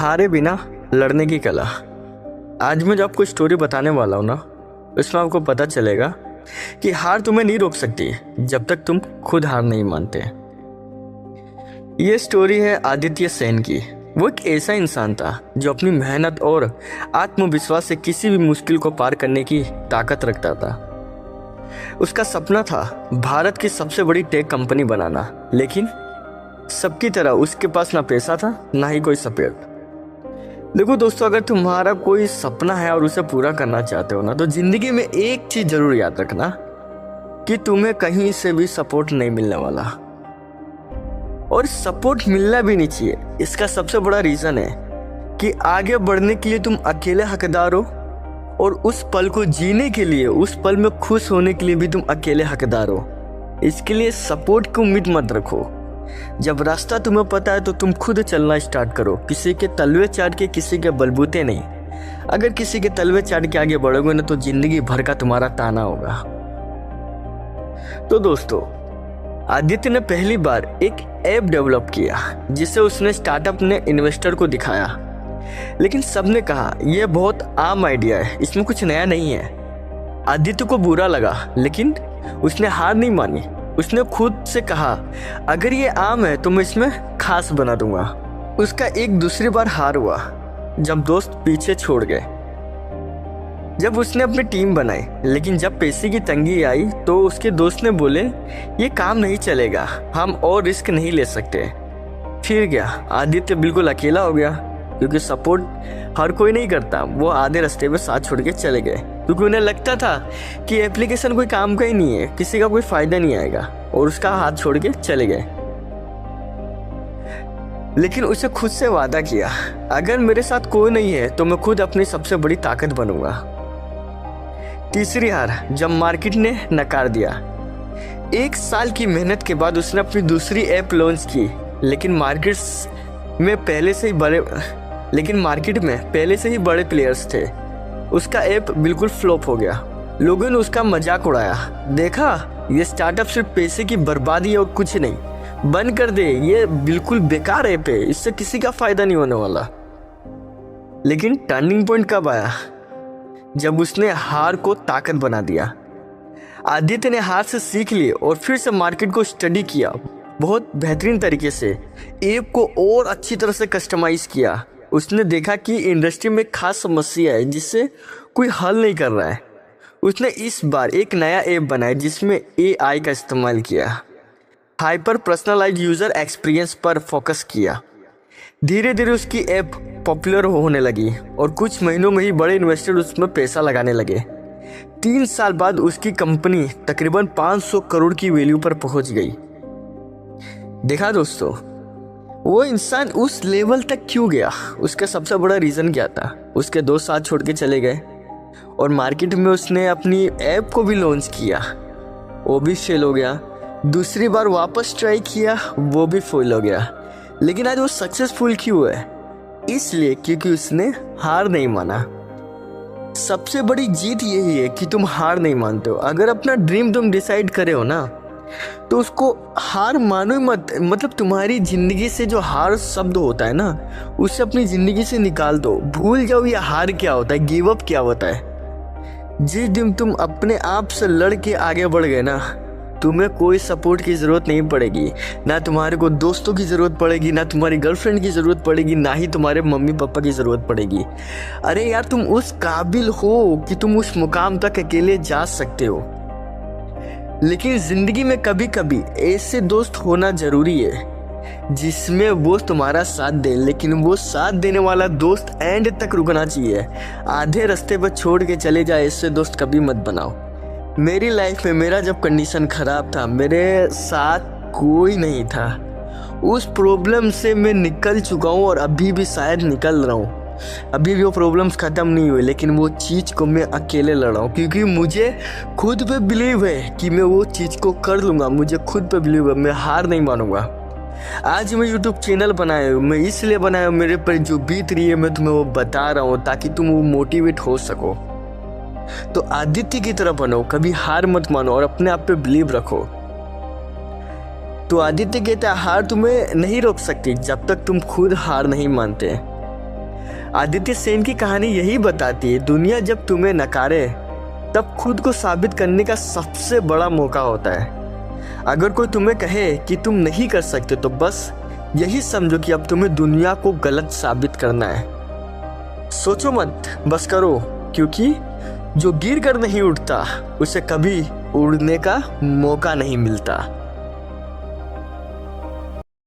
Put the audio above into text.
हारे बिना लड़ने की कला। आज मैं जो आपको स्टोरी बताने वाला हूँ ना, उसमें आपको पता चलेगा कि हार तुम्हें नहीं रोक सकती जब तक तुम खुद हार नहीं मानते। ये स्टोरी है आदित्य सेन की। वो एक ऐसा इंसान था जो अपनी मेहनत और आत्मविश्वास से किसी भी मुश्किल को पार करने की ताकत रखता था। उसका सपना था भारत की सबसे बड़ी टेक कंपनी बनाना, लेकिन सबकी तरह उसके पास ना पैसा था ना ही कोई सपोर्ट। देखो दोस्तों, अगर तुम्हारा कोई सपना है और उसे पूरा करना चाहते हो ना, तो जिंदगी में एक चीज जरूर याद रखना कि तुम्हें कहीं से भी सपोर्ट नहीं मिलने वाला, और सपोर्ट मिलना भी नहीं चाहिए। इसका सबसे बड़ा रीजन है कि आगे बढ़ने के लिए तुम अकेले हकदार हो, और उस पल को जीने के लिए, उस पल में खुश होने के लिए भी तुम अकेले हकदार हो। इसके लिए सपोर्ट की उम्मीद मत रखो। जब रास्ता तुम्हें पता है तो तुम खुद चलना स्टार्ट करो, किसी के तलवे चाट के, किसी के बलबूते नहीं। अगर किसी के तलवे चाट के आगे बढ़ोगे ना, तो जिंदगी भर का तुम्हारा ताना होगा। तो दोस्तों, आदित्य ने पहली बार एक ऐप डेवलप किया जिसे उसने स्टार्टअप ने इन्वेस्टर को दिखाया, लेकिन सबने कहा यह बहुत आम आइडिया है, इसमें कुछ नया नहीं है। आदित्य को बुरा लगा, लेकिन उसने हार नहीं मानी। उसने खुद से कहा, अगर ये आम है तो मैं इसमें खास बना दूंगा। उसका एक दूसरी बार हार हुआ जब दोस्त पीछे छोड़ गए, जब उसने अपनी टीम बनाई, लेकिन जब पैसे की तंगी आई तो उसके दोस्त ने बोले ये काम नहीं चलेगा, हम और रिस्क नहीं ले सकते। फिर गया, आदित्य बिल्कुल अकेला हो गया, क्योंकि सपोर्ट हर कोई नहीं करता। वो आधे रास्ते में साथ छोड़ के चले गए, क्योंकि उन्हें लगता था कि एप्लीकेशन कोई काम का ही नहीं है, किसी का कोई फायदा नहीं आएगा, और उसका हाथ छोड़ के चले गए। लेकिन उसे खुद से वादा किया, अगर मेरे साथ कोई नहीं है तो मैं खुद अपनी सबसे बड़ी ताकत बनूंगा। तीसरी हार, जब मार्केट ने नकार दिया। 1 साल की मेहनत के बाद उसने अपनी दूसरी ऐप लॉन्च की, लेकिन मार्केट में पहले से ही बड़े प्लेयर्स थे। उसका ऐप बिल्कुल फ्लॉप हो गया। लोगों ने उसका मजाक उड़ाया, देखा ये स्टार्टअप सिर्फ पैसे की बर्बादी है और कुछ नहीं, बंद कर दे, ये बिल्कुल बेकार ऐप है, इससे किसी का फायदा नहीं होने वाला। लेकिन टर्निंग पॉइंट कब आया? जब उसने हार को ताकत बना दिया। आदित्य ने हार से सीख ली और फिर से मार्केट को स्टडी किया, बहुत बेहतरीन तरीके से ऐप को और अच्छी तरह से कस्टमाइज किया। उसने देखा कि इंडस्ट्री में खास समस्या है जिससे कोई हल नहीं कर रहा है। उसने इस बार एक नया ऐप बनाया जिसमें AI का इस्तेमाल किया, हाइपर पर्सनलाइज्ड यूजर एक्सपीरियंस पर फोकस किया। धीरे धीरे उसकी ऐप पॉपुलर होने लगी और कुछ महीनों में ही बड़े इन्वेस्टर उसमें पैसा लगाने लगे। 3 साल बाद उसकी कंपनी तकरीबन 500 करोड़ की वैल्यू पर पहुंच गई। देखा दोस्तों, वो इंसान उस लेवल तक क्यों गया? उसका सबसे बड़ा रीजन क्या था? उसके दोस्त साथ छोड़ के चले गए, और मार्केट में उसने अपनी ऐप को भी लॉन्च किया, वो भी फेल हो गया। दूसरी बार वापस ट्राई किया, वो भी फेल हो गया। लेकिन आज वो सक्सेसफुल क्यों है? इसलिए क्योंकि उसने हार नहीं माना। सबसे बड़ी जीत यही है कि तुम हार नहीं मानते हो। अगर अपना ड्रीम तुम डिसाइड करे हो ना, तो उसको हार मानो ही मत। मतलब तुम्हारी जिंदगी से जो हार शब्द होता है ना, उसे अपनी जिंदगी से निकाल दो। भूल जाओ ये हार क्या होता है, गिव अप क्या होता है। जिस दिन तुम अपने आप से लड़ के आगे बढ़ गए ना, तुम्हें कोई सपोर्ट की जरूरत नहीं पड़ेगी, ना तुम्हारे को दोस्तों की जरूरत पड़ेगी, ना तुम्हारी गर्लफ्रेंड की जरूरत पड़ेगी, ना ही तुम्हारे मम्मी पापा की जरूरत पड़ेगी। अरे यार, तुम उस काबिल हो कि तुम उस मुकाम तक अकेले जा सकते हो। लेकिन जिंदगी में कभी कभी ऐसे दोस्त होना जरूरी है जिसमें वो तुम्हारा साथ दे, लेकिन वो साथ देने वाला दोस्त एंड तक रुकना चाहिए। आधे रास्ते पर छोड़ के चले जाए, ऐसे दोस्त कभी मत बनाओ। मेरी लाइफ में मेरा जब कंडीशन खराब था, मेरे साथ कोई नहीं था। उस प्रॉब्लम से मैं निकल चुका हूँ और अभी भी शायद निकल रहा हूँ। अभी भी वो प्रॉब्लम्स ख़त्म नहीं हुए, लेकिन वो चीज़ को मैं अकेले लड़ रहा हूँ, क्योंकि मुझे खुद पे बिलीव है कि मैं वो चीज़ को कर लूँगा। मुझे खुद पे बिलीव है, मैं हार नहीं मानूंगा। आज मैं यूट्यूब चैनल बनाया हूँ, मैं इसलिए बनाया हूँ, मेरे पर जो बीत रही है मैं तुम्हें वो बता रहा हूँ, ताकि तुम वो मोटिवेट हो सको। तो आदित्य की तरह बनो, कभी हार मत मानो और अपने आप पे बिलीव रखो। तो आदित्य कहता है, हार तुम्हें नहीं रोक सकती जब तक तुम खुद हार नहीं मानते। आदित्य सेन की कहानी यही बताती है, दुनिया जब तुम्हें नकारे तब खुद को साबित करने का सबसे बड़ा मौका होता है। अगर कोई तुम्हें कहे कि तुम नहीं कर सकते तो बस यही समझो कि अब तुम्हें दुनिया को गलत साबित करना है। सोचो मत, बस करो, क्योंकि जो गिर कर नहीं उठता उसे कभी उड़ने का मौका नहीं मिलता।